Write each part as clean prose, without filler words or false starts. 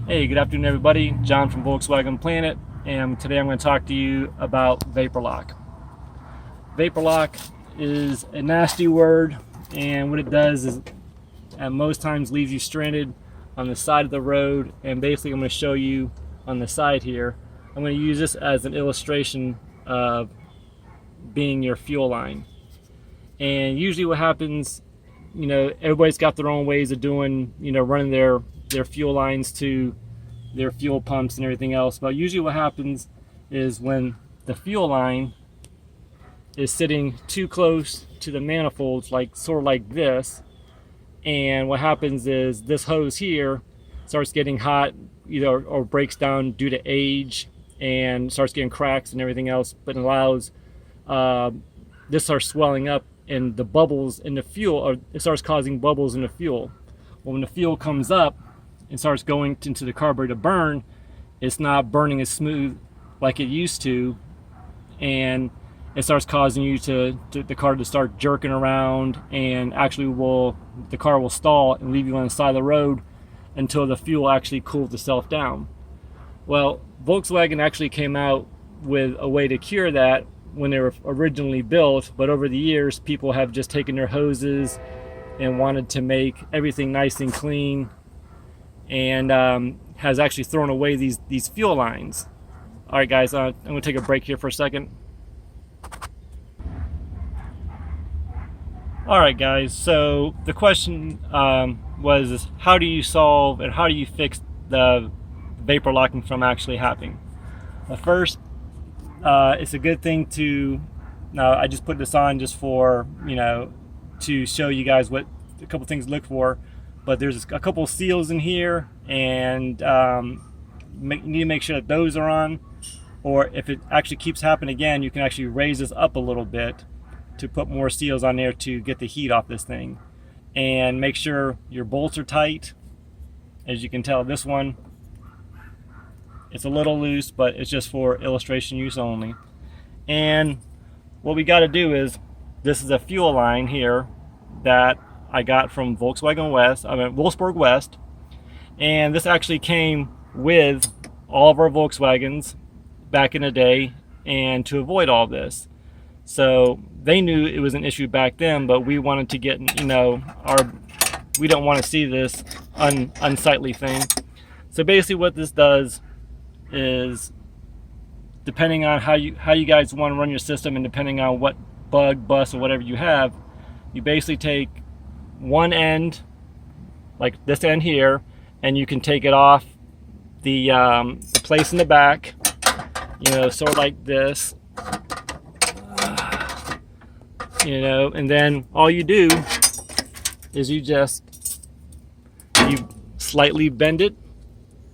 Hey, good afternoon everybody. John from Volkswagen Planet, and today I'm going to talk to you about vapor lock. Vapor lock is a nasty word, and what it does is at most times leaves you stranded on the side of the road. And basically I'm going to show you on the side here. I'm going to use this as an illustration of being your fuel line. And usually what happens, everybody's got their own ways of doing, running their fuel lines to their fuel pumps and everything else. But usually what happens is when the fuel line is sitting too close to the manifolds, sort of like this, and what happens is this hose here starts getting hot, or breaks down due to age and starts getting cracks and everything else, but it allows this starts swelling up, and the bubbles in the fuel, or it starts causing bubbles in the fuel. Well, when the fuel comes up and starts going into the carburetor to burn, it's not burning as smooth like it used to, and it starts causing you the car to start jerking around, and actually the car will stall and leave you on the side of the road until the fuel actually cools itself down. Well, Volkswagen actually came out with a way to cure that when they were originally built, but over the years people have just taken their hoses and wanted to make everything nice and clean, and has actually thrown away these fuel lines. All right guys, I'm going to take a break here for a second. All right guys, so the question was how do you solve and how do you fix the vapor locking from actually happening? Well, first, it's a good thing to, now I just put this on just for, to show you guys what a couple things to look for, but there's a couple of seals in here, and you need to make sure that those are on, or if it actually keeps happening again, you can actually raise this up a little bit to put more seals on there to get the heat off this thing. And make sure your bolts are tight. As you can tell, this one, it's a little loose, but it's just for illustration use only. And what we got to do is, this is a fuel line here that I got from Wolfsburg West, and this actually came with all of our Volkswagens back in the day, and to avoid all this. So they knew it was an issue back then, but we wanted to get, we don't want to see this unsightly thing. So basically what this does is, depending on how you guys want to run your system, and depending on what bug, bus, or whatever you have, you basically take one end, like this end here, and you can take it off the place in the back, sort of like this, and then all you do is you slightly bend it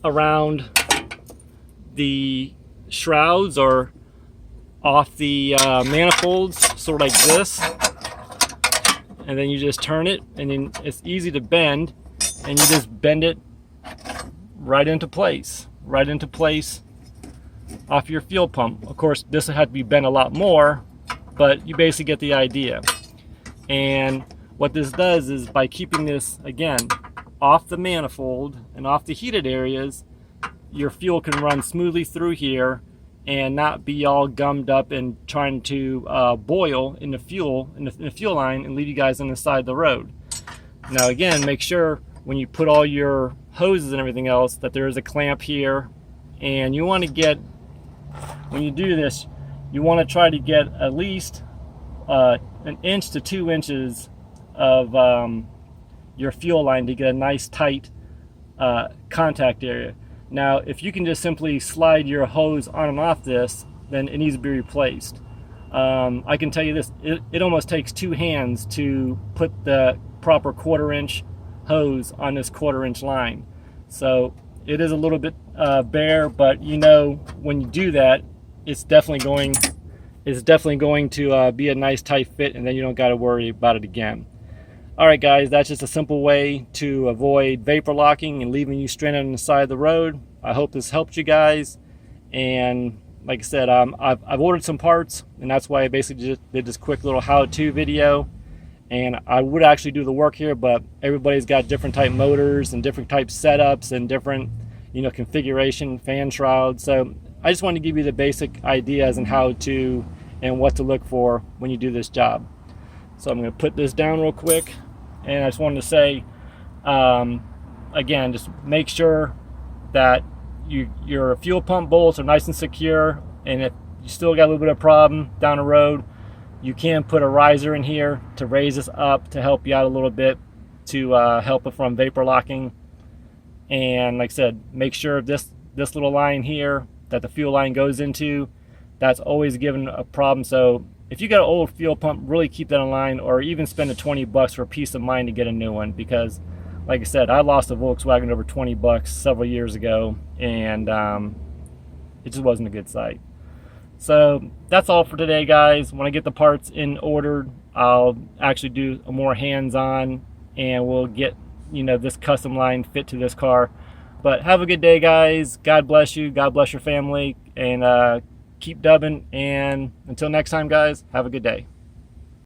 around the shrouds or off the manifolds, sort of like this, and then you just turn it, and then it's easy to bend, and you just bend it right into place off your fuel pump. Of course, this will have to be bent a lot more, but you basically get the idea. And what this does is, by keeping this, again, off the manifold and off the heated areas, your fuel can run smoothly through here and not be all gummed up and trying to boil in the fuel line and leave you guys on the side of the road. Now again, make sure when you put all your hoses and everything else that there is a clamp here, and you want to get, when you do this, you want to try to get at least 1 inch to 2 inches of your fuel line to get a nice tight contact area. Now if you can just simply slide your hose on and off this, then it needs to be replaced. I can tell you this, it almost takes 2 hands to put the proper 1/4 inch hose on this 1/4 inch line. So it is a little bit bare, but when you do that, it's definitely going to be a nice tight fit, and then you don't got to worry about it again. All right guys, that's just a simple way to avoid vapor locking and leaving you stranded on the side of the road. I hope this helped you guys, and like I said, I've ordered some parts, and that's why I basically just did this quick little how-to video. And I would actually do the work here, but everybody's got different type motors and different type setups and different, configuration, fan shroud. So I just wanted to give you the basic ideas on how to and what to look for when you do this job. So I'm going to put this down real quick, and I just wanted to say again, just make sure that your fuel pump bolts are nice and secure, and if you still got a little bit of problem down the road, you can put a riser in here to raise this up to help you out a little bit, to help it from vapor locking. And like I said, make sure this little line here that the fuel line goes into, that's always given a problem. So if you got an old fuel pump, really keep that in line, or even spend the $20 for peace of mind to get a new one, because like I said, I lost a Volkswagen over $20 several years ago, and it just wasn't a good sight. So that's all for today, guys. When I get the parts in ordered, I'll actually do a more hands-on, and we'll get this custom line fit to this car. But have a good day, guys. God bless you. God bless your family, and keep dubbing. And until next time, guys, have a good day.